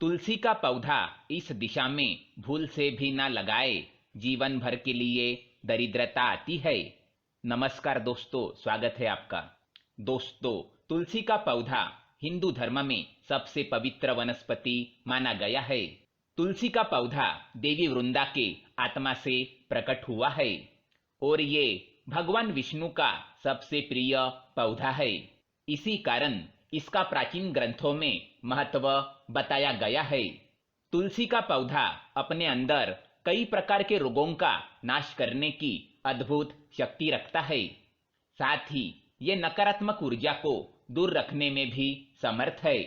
तुलसी का पौधा इस दिशा में भूल से भी ना लगाए, जीवन भर के लिए दरिद्रता आती है। नमस्कार दोस्तों, स्वागत है आपका। दोस्तों, तुलसी का पौधा हिंदू धर्म में सबसे पवित्र वनस्पति माना गया है। तुलसी का पौधा देवी वृंदा के आत्मा से प्रकट हुआ है और ये भगवान विष्णु का सबसे प्रिय पौधा है। इसी कारण इसका प्राचीन ग्रंथों में महत्व बताया गया है। तुलसी का पौधा अपने अंदर कई प्रकार के रोगों का नाश करने की अद्भुत शक्ति रखता है। साथ ही ये नकारात्मक ऊर्जा को दूर रखने में भी समर्थ है।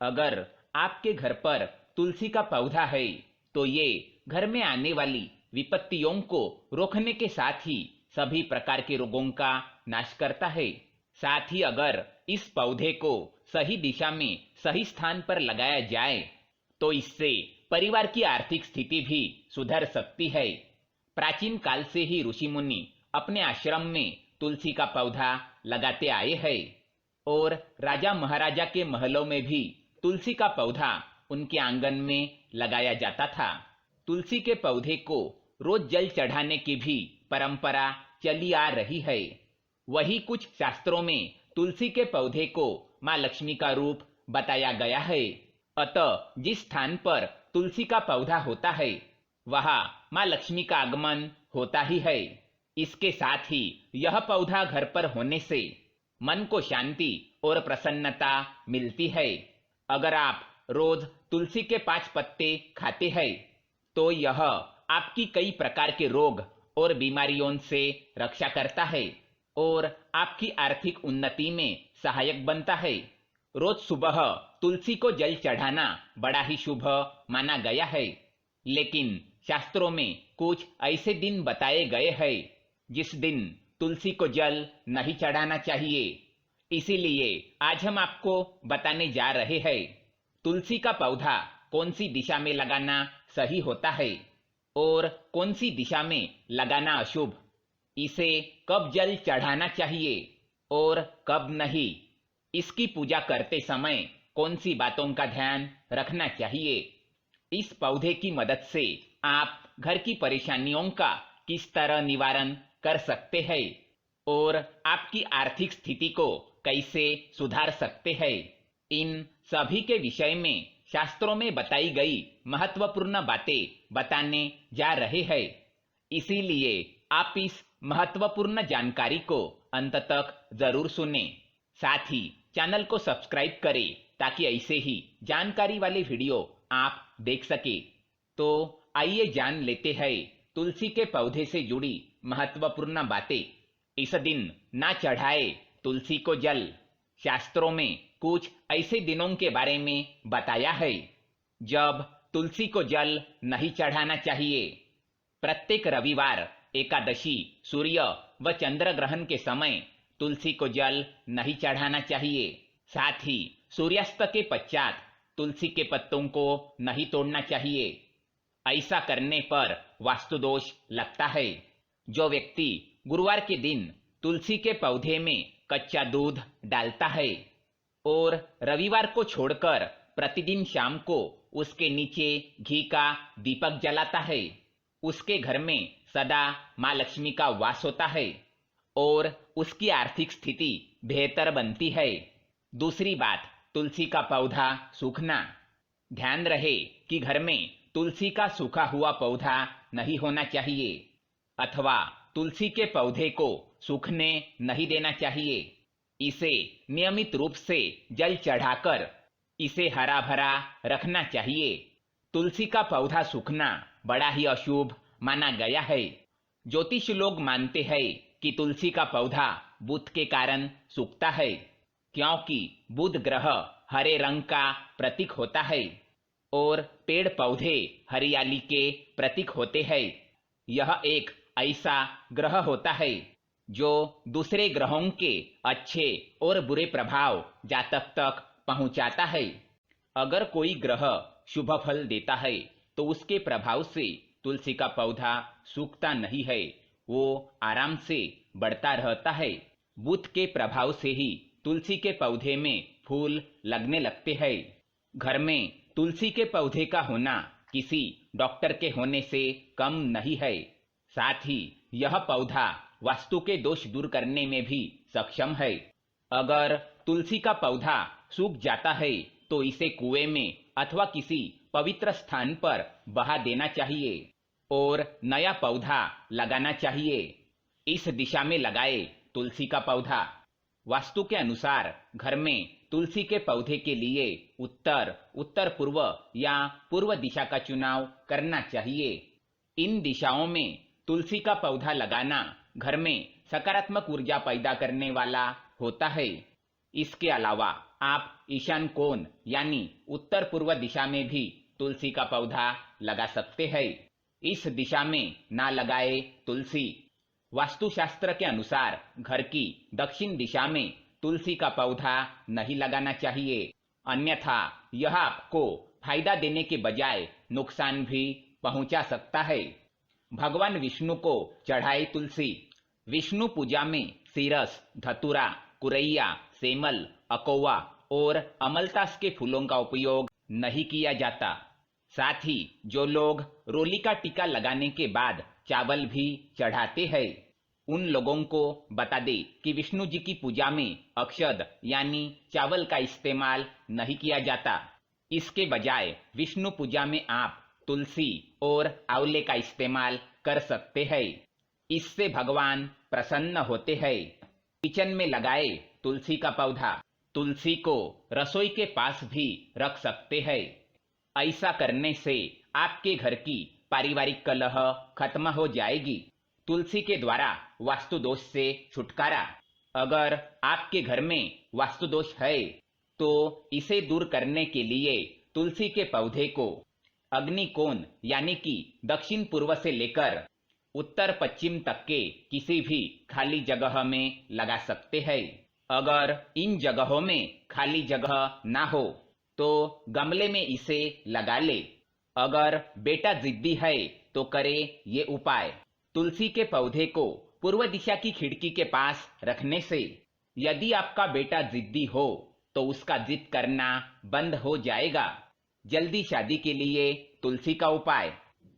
अगर आपके घर पर तुलसी का पौधा है तो ये घर में आने वाली विपत्तियों को रोकने के साथ ही सभी प्रकार के रोगों का नाश करता है। साथ ही अगर इस पौधे को सही दिशा में सही स्थान पर लगाया जाए तो इससे परिवार की आर्थिक स्थिति भी सुधर सकती है। प्राचीन काल से ही ऋषि मुनि अपने आश्रम में तुलसी का पौधा लगाते आए हैं और राजा महाराजा के महलों में भी तुलसी का पौधा उनके आंगन में लगाया जाता था। तुलसी के पौधे को रोज जल चढ़ाने की भी परंपरा चली आ रही है। वही कुछ शास्त्रों में तुलसी के पौधे को माँ लक्ष्मी का रूप बताया गया है। अतः जिस स्थान पर तुलसी का पौधा होता है वहां माँ लक्ष्मी का आगमन होता ही है। इसके साथ ही यह पौधा घर पर होने से मन को शांति और प्रसन्नता मिलती है। अगर आप रोज तुलसी के 5 पत्ते खाते हैं तो यह आपकी कई प्रकार के रोग और बीमारियों से रक्षा करता है और आपकी आर्थिक उन्नति में सहायक बनता है। रोज सुबह तुलसी को जल चढ़ाना बड़ा ही शुभ माना गया है, लेकिन शास्त्रों में कुछ ऐसे दिन बताए गए हैं जिस दिन तुलसी को जल नहीं चढ़ाना चाहिए। इसीलिए आज हम आपको बताने जा रहे हैं तुलसी का पौधा कौन सी दिशा में लगाना सही होता है और कौन सी दिशा में लगाना अशुभ, इसे कब जल चढ़ाना चाहिए और कब नहीं, इसकी पूजा करते समय कौन सी बातों का ध्यान रखना चाहिए। इस पौधे की मदद से आप घर की परेशानियों का किस तरह निवारण कर सकते हैं और आपकी आर्थिक स्थिति को कैसे सुधार सकते हैं, इन सभी के विषय में शास्त्रों में बताई गई महत्वपूर्ण बातें बताने जा रहे हैं। इसीलिए आप इस महत्वपूर्ण जानकारी को अंत तक जरूर सुने। साथ ही चैनल को सब्सक्राइब करें ताकि ऐसे ही जानकारी वाले वीडियो आप देख सके। तो आइए जान लेते हैं तुलसी के पौधे से जुड़ी महत्वपूर्ण बातें। इस दिन ना चढ़ाए तुलसी को जल। शास्त्रों में कुछ ऐसे दिनों के बारे में बताया है जब तुलसी को जल नहीं चढ़ाना चाहिए। प्रत्येक रविवार, एकादशी, सूर्य व चंद्र ग्रहण के समय तुलसी को जल नहीं चढ़ाना चाहिए। साथ ही सूर्यास्त के पश्चात तुलसी के पत्तों को नहीं तोड़ना चाहिए। ऐसा करने पर वास्तु दोष लगता है। जो व्यक्ति गुरुवार के दिन तुलसी के पौधे में कच्चा दूध डालता है और रविवार को छोड़कर प्रतिदिन शाम को उसके नीचे घी का दीपक जलाता है, उसके घर में सदा माँ लक्ष्मी का वास होता है और उसकी आर्थिक स्थिति बेहतर बनती है। दूसरी बात, तुलसी का पौधा सूखना। ध्यान रहे कि घर में तुलसी का सूखा हुआ पौधा नहीं होना चाहिए अथवा तुलसी के पौधे को सूखने नहीं देना चाहिए। इसे नियमित रूप से जल चढ़ाकर इसे हरा भरा रखना चाहिए। तुलसी का पौधा सूखना बड़ा ही अशुभ माना गया है। ज्योतिष लोग मानते हैं कि तुलसी का पौधा बुध के कारण सूखता है, क्योंकि बुध ग्रह हरे रंग का प्रतीक होता है और पेड़ पौधे हरियाली के प्रतीक होते हैं। यह एक ऐसा ग्रह होता है जो दूसरे ग्रहों के अच्छे और बुरे प्रभाव जातक तक पहुंचाता है। अगर कोई ग्रह शुभ फल देता है तो उसके प्रभाव से तुलसी का पौधा सूखता नहीं है, वो आराम से बढ़ता रहता है। बुध के प्रभाव से ही तुलसी के पौधे में फूल लगने लगते हैं। घर में तुलसी के पौधे का होना किसी डॉक्टर के होने से कम नहीं है। साथ ही यह पौधा वास्तु के दोष दूर करने में भी सक्षम है। अगर तुलसी का पौधा सूख जाता है तो इसे कुएं में अथवा किसी पवित्र स्थान पर बहा देना चाहिए और नया पौधा लगाना चाहिए। इस दिशा में लगाए तुलसी का पौधा। वास्तु के अनुसार घर में तुलसी के पौधे के लिए उत्तर, उत्तर पूर्व या पूर्व दिशा का चुनाव करना चाहिए। इन दिशाओं में तुलसी का पौधा लगाना घर में सकारात्मक ऊर्जा पैदा करने वाला होता है। इसके अलावा आप ईशान कोण यानी उत्तर पूर्व दिशा में भी तुलसी का पौधा लगा सकते हैं। इस दिशा में ना लगाए तुलसी। वास्तुशास्त्र के अनुसार घर की दक्षिण दिशा में तुलसी का पौधा नहीं लगाना चाहिए, अन्यथा यह आपको फायदा देने के बजाय नुकसान भी पहुंचा सकता है। भगवान विष्णु को चढ़ाए तुलसी। विष्णु पूजा में सीरस, धतूरा, कुरैया, सेमल, अकोवा और अमलतास के फूलों का उपयोग नहीं किया जाता। साथ ही जो लोग रोली का टीका लगाने के बाद चावल भी चढ़ाते हैं, उन लोगों को बता दे कि विष्णु जी की पूजा में अक्षत यानी चावल का इस्तेमाल नहीं किया जाता। इसके बजाय विष्णु पूजा में आप तुलसी और आंवले का इस्तेमाल कर सकते हैं। इससे भगवान प्रसन्न होते हैं। किचन में लगाए तुलसी का पौधा। तुलसी को रसोई के पास भी रख सकते हैं। ऐसा करने से आपके घर की पारिवारिक कलह खत्म हो जाएगी। तुलसी के द्वारा वास्तु दोष से छुटकारा। अगर आपके घर में वास्तु दोष है तो इसे दूर करने के लिए तुलसी के पौधे को अग्नि कोण यानी कि दक्षिण पूर्व से लेकर उत्तर पश्चिम तक के किसी भी खाली जगह में लगा सकते हैं। अगर इन जगहों में खाली जगह ना हो तो गमले में इसे लगा ले। अगर बेटा जिद्दी है तो करे ये उपाय। तुलसी के पौधे को पूर्व दिशा की खिड़की के पास रखने से यदि आपका बेटा जिद्दी हो तो उसका जिद करना बंद हो जाएगा। जल्दी शादी के लिए तुलसी का उपाय।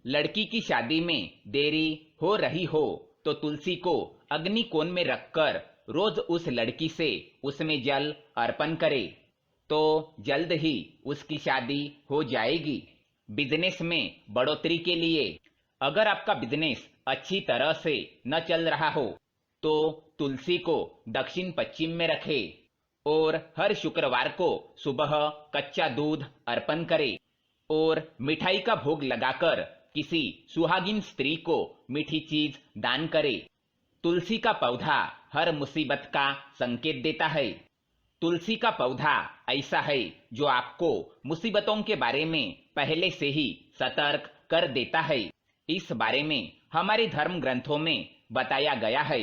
लड़की की शादी में देरी हो रही हो तो तुलसी को अग्नि कोण में रखकर रोज उस लड़की से उसमें जल अर्पण करे तो जल्द ही उसकी शादी हो जाएगी। बिजनेस में बढ़ोतरी के लिए अगर आपका बिजनेस अच्छी तरह से न चल रहा हो तो तुलसी को दक्षिण पश्चिम में रखें और हर शुक्रवार को सुबह कच्चा दूध अर्पण करें और मिठाई का भोग लगाकर किसी सुहागिन स्त्री को मीठी चीज दान करे। तुलसी का पौधा हर मुसीबत का संकेत देता है। तुलसी का पौधा ऐसा है जो आपको मुसीबतों के बारे में पहले से ही सतर्क कर देता है। इस बारे में हमारे धर्म ग्रंथों में बताया गया है।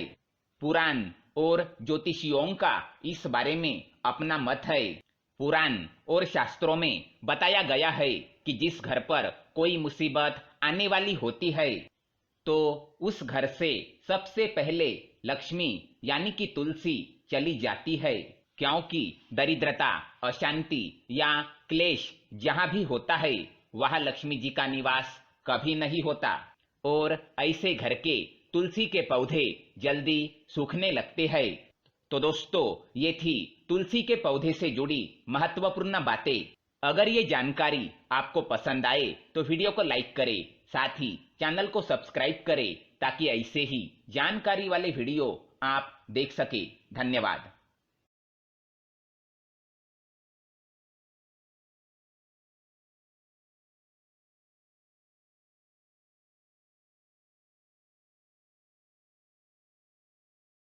पुराण और ज्योतिषियों का इस बारे में अपना मत है। पुराण और शास्त्रों में बताया गया है कि जिस घर पर कोई मुसीबत आने वाली होती है तो उस घर से सबसे पहले लक्ष्मी यानी कि तुलसी चली जाती है, क्योंकि दरिद्रता, अशांति या क्लेश जहाँ भी होता है वहाँ लक्ष्मी जी का निवास कभी नहीं होता और ऐसे घर के तुलसी के पौधे जल्दी सूखने लगते हैं। तो दोस्तों, ये थी तुलसी के पौधे से जुड़ी महत्वपूर्ण बातें। अगर ये जानकारी आपको पसंद आए तो वीडियो को लाइक करें, साथ ही चैनल को सब्सक्राइब करें ताकि ऐसे ही जानकारी वाले वीडियो आप देख सके। धन्यवाद।